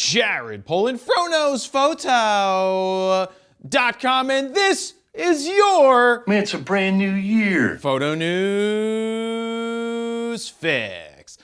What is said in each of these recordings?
Jared Polin, FroKnowsPhoto.com, and this is your... Man, it's a brand new year. Photo News Fix.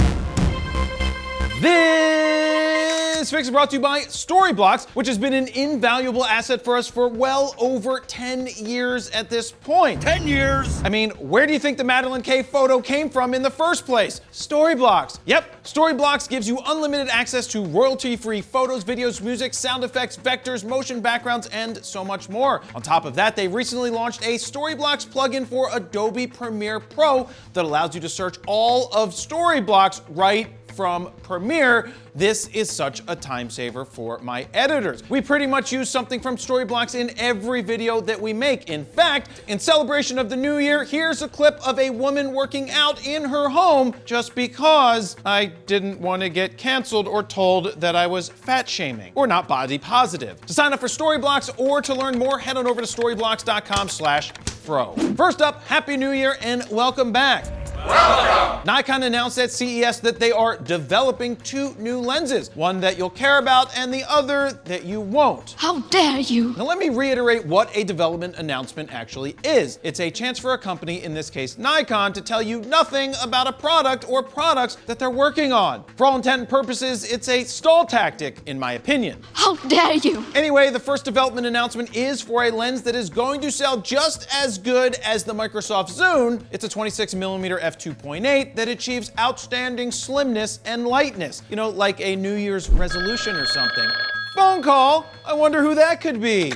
This fix is brought to you by Storyblocks, which has been an invaluable asset for us for well over 10 years at this point. 10 years! I mean, where do you think the Madeleine K photo came from in the first place? Storyblocks. Yep, Storyblocks gives you unlimited access to royalty-free photos, videos, music, sound effects, vectors, motion backgrounds, and so much more. On top of that, they recently launched a Storyblocks plugin for Adobe Premiere Pro that allows you to search all of Storyblocks right from Premiere. This is such a time saver for my editors. We pretty much use something from Storyblocks in every video that we make. In fact, in celebration of the new year, here's a clip of a woman working out in her home just because I didn't want to get canceled or told that I was fat shaming or not body positive. To sign up for Storyblocks or to learn more, head on over to storyblocks.com/fro. First up, Happy New Year and welcome back. Welcome! Nikon announced at CES that they are developing two new lenses, one that you'll care about and the other that you won't. How dare you! Now let me reiterate what a development announcement actually is. It's a chance for a company, in this case Nikon, to tell you nothing about a product or products that they're working on. For all intent and purposes, it's a stall tactic, in my opinion. How dare you! Anyway, the first development announcement is for a lens that is going to sell just as good as the Microsoft Zune. It's a 26mm f2.8 that achieves outstanding slimness and lightness. You know, like a New Year's resolution or something. Phone call. I wonder who that could be.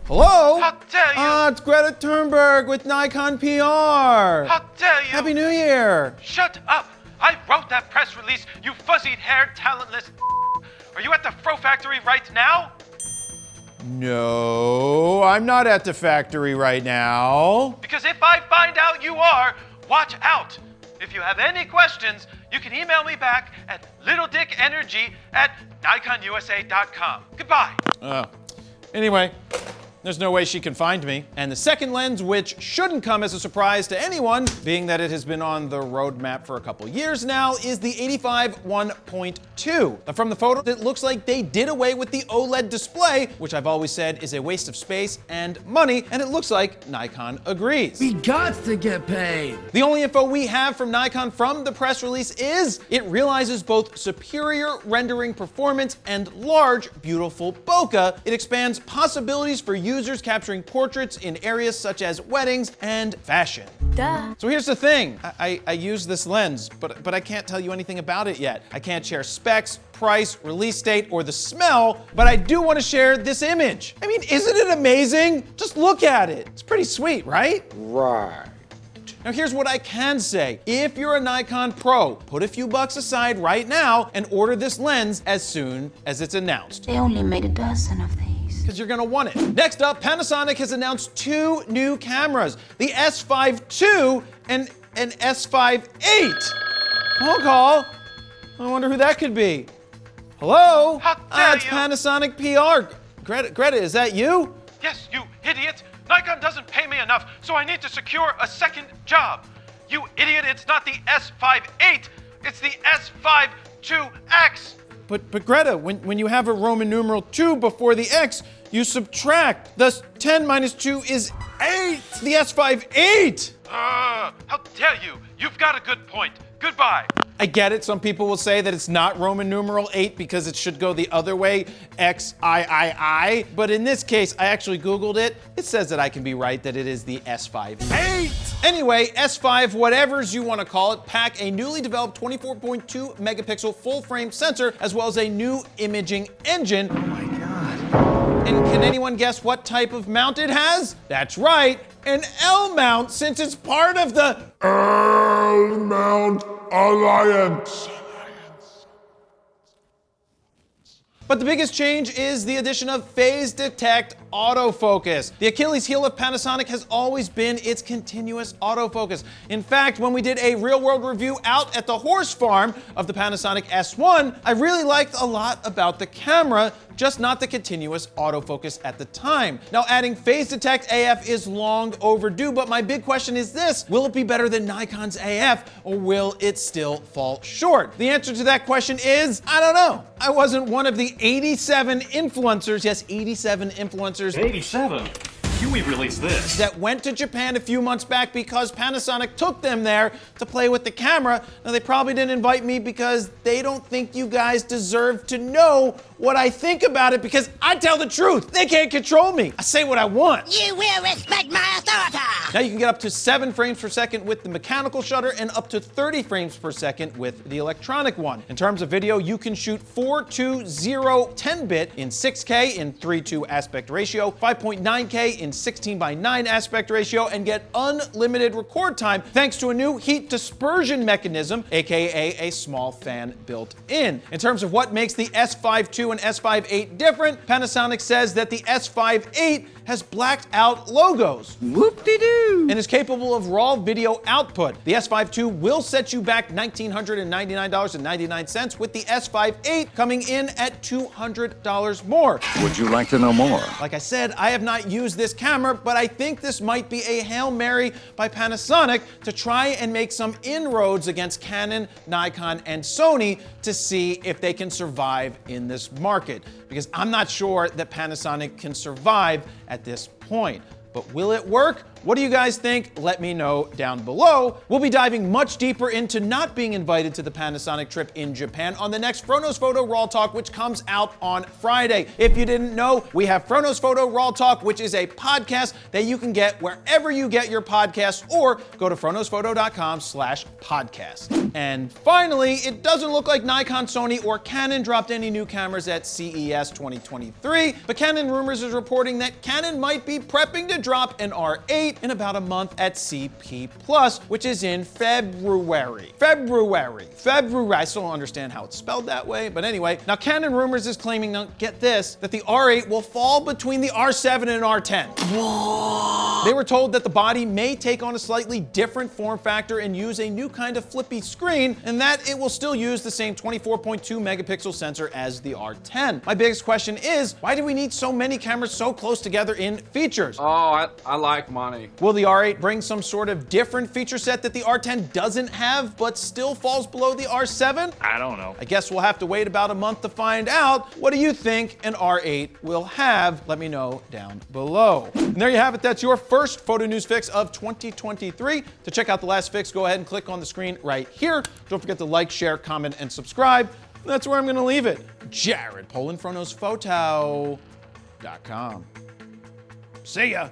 Hello? How dare you! It's Greta Thunberg with Nikon PR. How dare you! Happy New Year. Shut up! I wrote that press release, you fuzzy-haired, talentless. Are you at the Fro Factory right now? No, I'm not at the factory right now. Because if I find out you are, watch out! If you have any questions, you can email me back at littledickenergy@nikonusa.com. Goodbye. Anyway, there's no way she can find me. And the second lens, which shouldn't come as a surprise to anyone, being that it has been on the roadmap for a couple years now, is the 85 1.2. Now, from the photo, it looks like they did away with the OLED display, which I've always said is a waste of space and money, and it looks like Nikon agrees. We got to get paid. The only info we have from Nikon from the press release is it realizes both superior rendering performance and large, beautiful bokeh. It expands possibilities for users capturing portraits in areas such as weddings and fashion. Duh. So here's the thing, I use this lens, but I can't tell you anything about it yet. I can't share specs, price, release date, or the smell, but I do want to share this image. I mean, isn't it amazing? Just look at it. It's pretty sweet, right? Right. Now here's what I can say. If you're a Nikon Pro, put a few bucks aside right now and order this lens as soon as it's announced. They only made a dozen of these. Because you're gonna want it. Next up, Panasonic has announced two new cameras, the S5 II and an S5 VIII. Phone call. I wonder who that could be. Hello? How dare It's you. Panasonic PR. Greta, is that you? Yes, you idiot! Nikon doesn't pay me enough, so I need to secure a second job. You idiot, it's not the S5 VIII, it's the S5 IIX. But Greta, when you have a Roman numeral 2 before the X, you subtract. Thus, 10 minus 2 is 8. The S5 VIII. How dare you! You've got a good point. Goodbye. I get it. Some people will say that it's not Roman numeral 8 because it should go the other way, XIII. But in this case, I actually Googled it. It says that I can be right that it is the S5 VIII. Anyway, S5, whatever's you want to call it, pack a newly developed 24.2 megapixel full frame sensor, as well as a new imaging engine. Oh my God. And can anyone guess what type of mount it has? That's right, an L mount, since it's part of the L-Mount Alliance. But the biggest change is the addition of phase detect autofocus. The Achilles heel of Panasonic has always been its continuous autofocus. In fact, when we did a real-world review out at the horse farm of the Panasonic S1, I really liked a lot about the camera, just not the continuous autofocus at the time. Now, adding Phase Detect AF is long overdue, but my big question is this: will it be better than Nikon's AF, or will it still fall short? The answer to that question is, I don't know. I wasn't one of the 87 influencers, yes, 87 influencers 87? Huey released this. that went to Japan a few months back because Panasonic took them there to play with the camera. Now, they probably didn't invite me because they don't think you guys deserve to know what I think about it, because I tell the truth. They can't control me. I say what I want. You will respect my authority! Now you can get up to 7 frames per second with the mechanical shutter and up to 30 frames per second with the electronic one. In terms of video, you can shoot 420 10-bit in 6K in 3:2 aspect ratio, 5.9K in 16:9 aspect ratio, and get unlimited record time thanks to a new heat dispersion mechanism, aka a small fan built in. In terms of what makes the S5 II and S5 VIII different, Panasonic says that the S5 VIII has blacked out logos. Whoop-de-doo! And is capable of raw video output. The S5 II will set you back $1,999.99, with the S5 VIII coming in at $200 more. Would you like to know more? Like I said, I have not used this camera, but I think this might be a Hail Mary by Panasonic to try and make some inroads against Canon, Nikon, and Sony to see if they can survive in this market. Because I'm not sure that Panasonic can survive at this point. But will it work? What do you guys think? Let me know down below. We'll be diving much deeper into not being invited to the Panasonic trip in Japan on the next FroKnowsPhoto Raw Talk, which comes out on Friday. If you didn't know, we have FroKnowsPhoto Raw Talk, which is a podcast that you can get wherever you get your podcasts, or go to froknowsphoto.com/podcast. And finally, it doesn't look like Nikon, Sony, or Canon dropped any new cameras at CES 2023, but Canon Rumors is reporting that Canon might be prepping to drop an R8 in about a month at CP+, which is in February. February. I still don't understand how it's spelled that way, but anyway. Now, Canon Rumors is claiming, now get this, that the R8 will fall between the R7 and R10. They were told that the body may take on a slightly different form factor and use a new kind of flippy screen, and that it will still use the same 24.2 megapixel sensor as the R10. My biggest question is, why do we need so many cameras so close together in features? Oh, I like money. Will the R8 bring some sort of different feature set that the R10 doesn't have, but still falls below the R7? I don't know. I guess we'll have to wait about a month to find out. What do you think an R8 will have? Let me know down below. And there you have it. That's your first photo news fix of 2023. To check out the last fix, go ahead and click on the screen right here. Don't forget to like, share, comment, and subscribe. That's where I'm going to leave it. Jared Polin, FroKnowsPhoto.com. See ya.